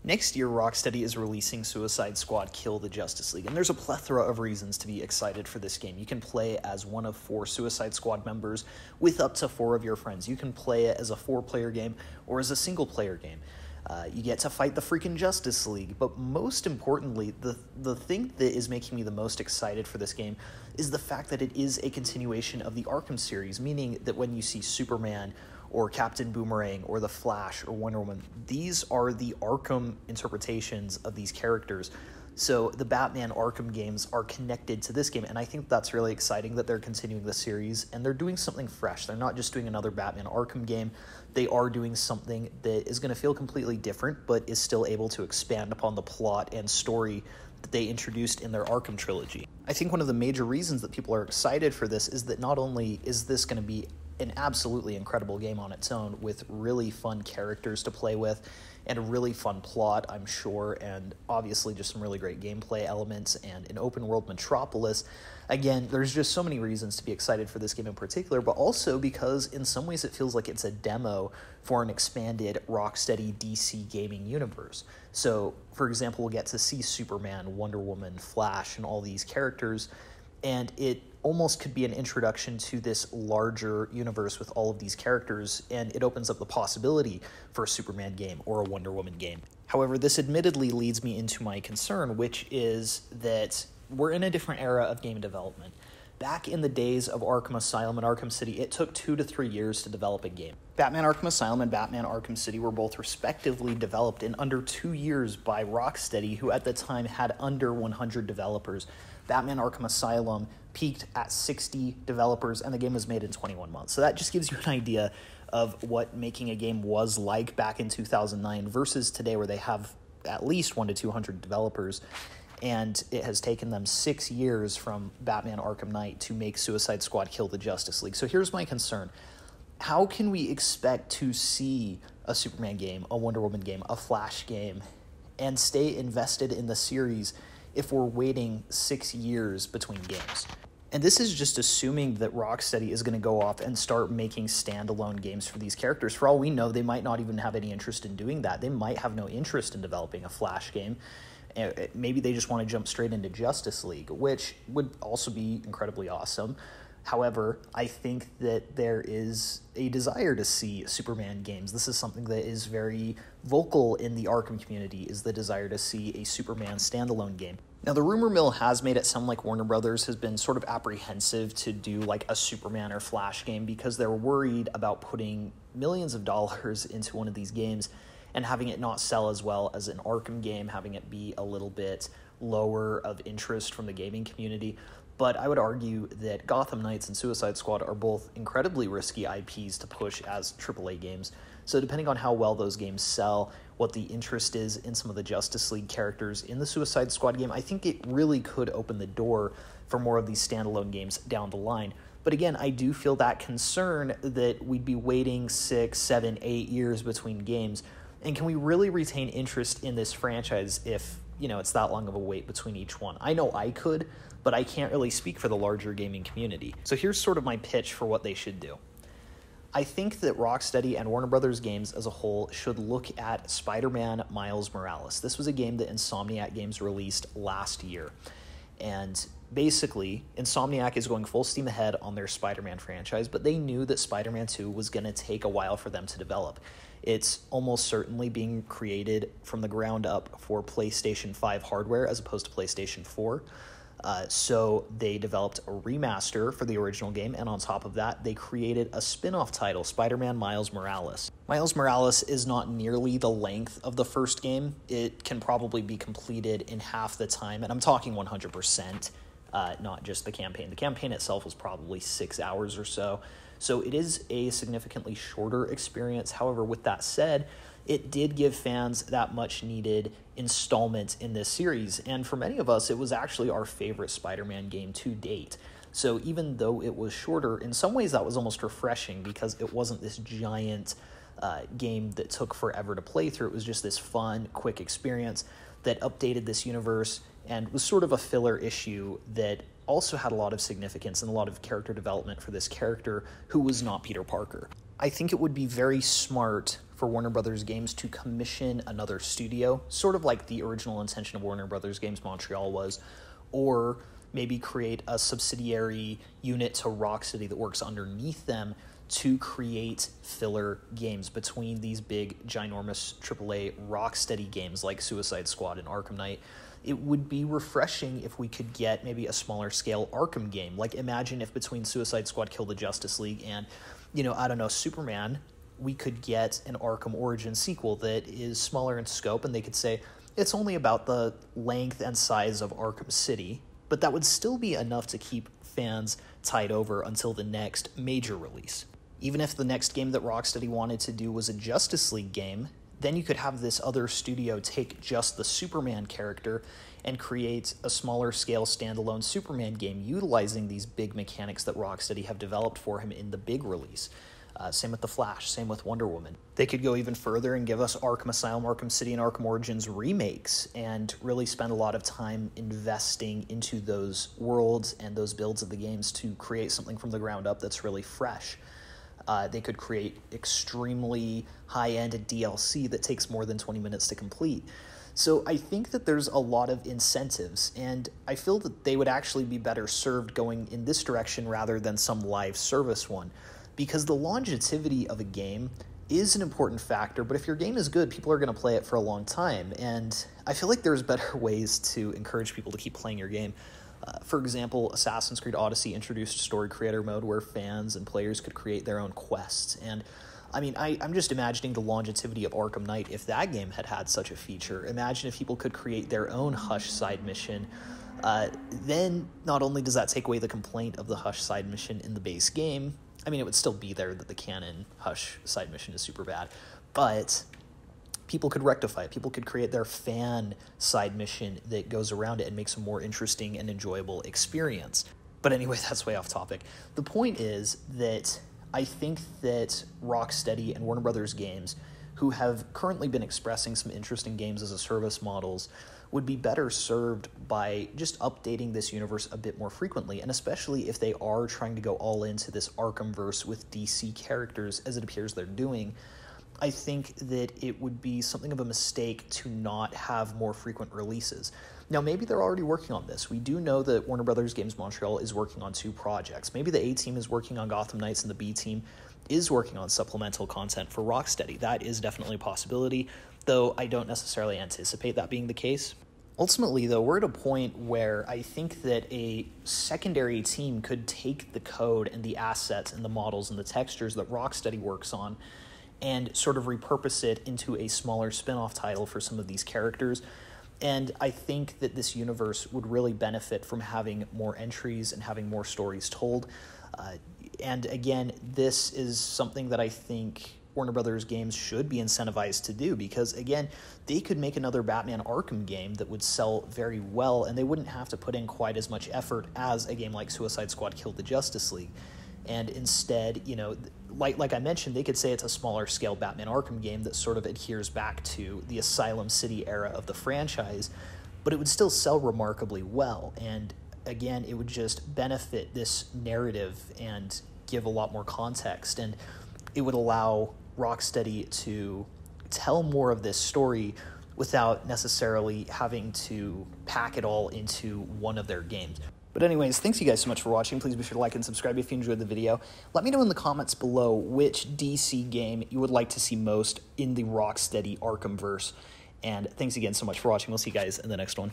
Next year, Rocksteady is releasing Suicide Squad Kill the Justice League, and there's a plethora of reasons to be excited for this game. You can play as one of 4 Suicide Squad members with up to 4 of your friends. You can play it as a 4-player game or as a single-player game. You get to fight the freaking Justice League, but most importantly, the thing that is making me the most excited for this game is the fact that it is a continuation of the Arkham series, meaning that when you see Superman or Captain Boomerang or the Flash or Wonder Woman, these are the Arkham interpretations of these characters. So the Batman Arkham games are connected to this game, and I think that's really exciting that they're continuing the series, and they're doing something fresh. They're not just doing another Batman Arkham game. They are doing something that is going to feel completely different, but is still able to expand upon the plot and story that they introduced in their Arkham trilogy. I think one of the major reasons that people are excited for this is that not only is this going to be an absolutely incredible game on its own with really fun characters to play with and a really fun plot, I'm sure, and obviously just some really great gameplay elements and an open world metropolis. Again, there's just so many reasons to be excited for this game in particular, but also because in some ways it feels like it's a demo for an expanded Rocksteady DC gaming universe. So, for example, we'll get to see Superman, Wonder Woman, Flash, and all these characters, and it almost could be an introduction to this larger universe with all of these characters, and it opens up the possibility for a Superman game or a Wonder Woman game. However, this admittedly leads me into my concern, which is that we're in a different era of game development. Back in the days of Arkham Asylum and Arkham City, it took 2 to 3 years to develop a game. Batman Arkham Asylum and Batman Arkham City were both respectively developed in under 2 years by Rocksteady, who at the time had under 100 developers. Batman Arkham Asylum peaked at 60 developers, and the game was made in 21 months. So that just gives you an idea of what making a game was like back in 2009 versus today, where they have at least 100 to 200 developers. And it has taken them 6 years from Batman Arkham Knight to make Suicide Squad Kill the Justice League. So here's my concern. How can we expect to see a Superman game, a Wonder Woman game, a Flash game, and stay invested in the series if we're waiting 6 years between games? And this is just assuming that Rocksteady is going to go off and start making standalone games for these characters. For all we know, they might not even have any interest in doing that. They might have no interest in developing a Flash game. Maybe they just want to jump straight into Justice League, which would also be incredibly awesome. However, I think that there is a desire to see Superman games. This is something that is very vocal in the Arkham community, is the desire to see a Superman standalone game. Now, the rumor mill has made it sound like Warner Brothers has been sort of apprehensive to do like a Superman or Flash game because they're worried about putting millions of dollars into one of these games and having it not sell as well as an Arkham game, having it be a little bit lower of interest from the gaming community. But I would argue that Gotham Knights and Suicide Squad are both incredibly risky IPs to push as AAA games. So depending on how well those games sell, what the interest is in some of the Justice League characters in the Suicide Squad game, I think it really could open the door for more of these standalone games down the line. But again, I do feel that concern that we'd be waiting 6, 7, 8 years between games. And can we really retain interest in this franchise if, it's that long of a wait between each one? I know I could, but I can't really speak for the larger gaming community. So here's sort of my pitch for what they should do. I think that Rocksteady and Warner Brothers Games as a whole should look at Spider-Man Miles Morales. This was a game that Insomniac Games released last year. And basically, Insomniac is going full steam ahead on their Spider-Man franchise, but they knew that Spider-Man 2 was going to take a while for them to develop. It's almost certainly being created from the ground up for PlayStation 5 hardware as opposed to PlayStation 4. So they developed a remaster for the original game, and on top of that, they created a spin-off title, Spider-Man Miles Morales. Miles Morales is not nearly the length of the first game. It can probably be completed in half the time, and I'm talking 100%, not just the campaign. The campaign itself was probably 6 hours or so. So it is a significantly shorter experience. However, with that said, it did give fans that much needed installment in this series. And for many of us, it was actually our favorite Spider-Man game to date. So even though it was shorter, in some ways that was almost refreshing because it wasn't this giant game that took forever to play through. It was just this fun, quick experience that updated this universe and was sort of a filler issue that also had a lot of significance and a lot of character development for this character who was not Peter Parker. I think it would be very smart for Warner Brothers Games to commission another studio, sort of like the original intention of Warner Brothers Games Montreal was, or maybe create a subsidiary unit to Rocksteady that works underneath them to create filler games between these big, ginormous AAA Rocksteady games like Suicide Squad and Arkham Knight. It would be refreshing if we could get maybe a smaller scale Arkham game. Like, imagine if between Suicide Squad Kill the Justice League and, I don't know, Superman, we could get an Arkham Origin sequel that is smaller in scope, and they could say it's only about the length and size of Arkham City, but that would still be enough to keep fans tied over until the next major release. Even if the next game that Rocksteady wanted to do was a Justice League game, then you could have this other studio take just the Superman character and create a smaller scale standalone Superman game utilizing these big mechanics that Rocksteady have developed for him in the big release. Same with The Flash, same with Wonder Woman. They could go even further and give us Arkham Asylum, Arkham City, and Arkham Origins remakes and really spend a lot of time investing into those worlds and those builds of the games to create something from the ground up that's really fresh. They could create extremely high-end DLC that takes more than 20 minutes to complete. So I think that there's a lot of incentives, and I feel that they would actually be better served going in this direction rather than some live service one, because the longevity of a game is an important factor, but if your game is good, people are going to play it for a long time, and I feel like there's better ways to encourage people to keep playing your game. For example, Assassin's Creed Odyssey introduced story creator mode where fans and players could create their own quests. And I mean, I'm just imagining the longevity of Arkham Knight if that game had had such a feature. Imagine if people could create their own Hush side mission. Then not only does that take away the complaint of the Hush side mission in the base game, I mean, it would still be there that the canon Hush side mission is super bad, but people could rectify it. People could create their fan side mission that goes around it and makes a more interesting and enjoyable experience. But anyway, that's way off topic. The point is that I think that Rocksteady and Warner Brothers Games, who have currently been expressing some interesting games as a service models, would be better served by just updating this universe a bit more frequently, and especially if they are trying to go all into this Arkhamverse with DC characters, as it appears they're doing. I think that it would be something of a mistake to not have more frequent releases. Now, maybe they're already working on this. We do know that Warner Brothers Games Montreal is working on 2 projects. Maybe the A team is working on Gotham Knights and the B team is working on supplemental content for Rocksteady. That is definitely a possibility, though I don't necessarily anticipate that being the case. Ultimately, though, we're at a point where I think that a secondary team could take the code and the assets and the models and the textures that Rocksteady works on and sort of repurpose it into a smaller spin-off title for some of these characters. And I think that this universe would really benefit from having more entries and having more stories told. And again, this is something that I think Warner Brothers Games should be incentivized to do, because again, they could make another Batman Arkham game that would sell very well, and they wouldn't have to put in quite as much effort as a game like Suicide Squad Kill the Justice League. And instead, like I mentioned, they could say it's a smaller scale Batman Arkham game that sort of adheres back to the Asylum City era of the franchise, but it would still sell remarkably well. And again, it would just benefit this narrative and give a lot more context, and it would allow Rocksteady to tell more of this story without necessarily having to pack it all into one of their games. But anyways, thanks you guys so much for watching. Please be sure to like and subscribe if you enjoyed the video. Let me know in the comments below which DC game you would like to see most in the Rocksteady Arkhamverse. And thanks again so much for watching. We'll see you guys in the next one.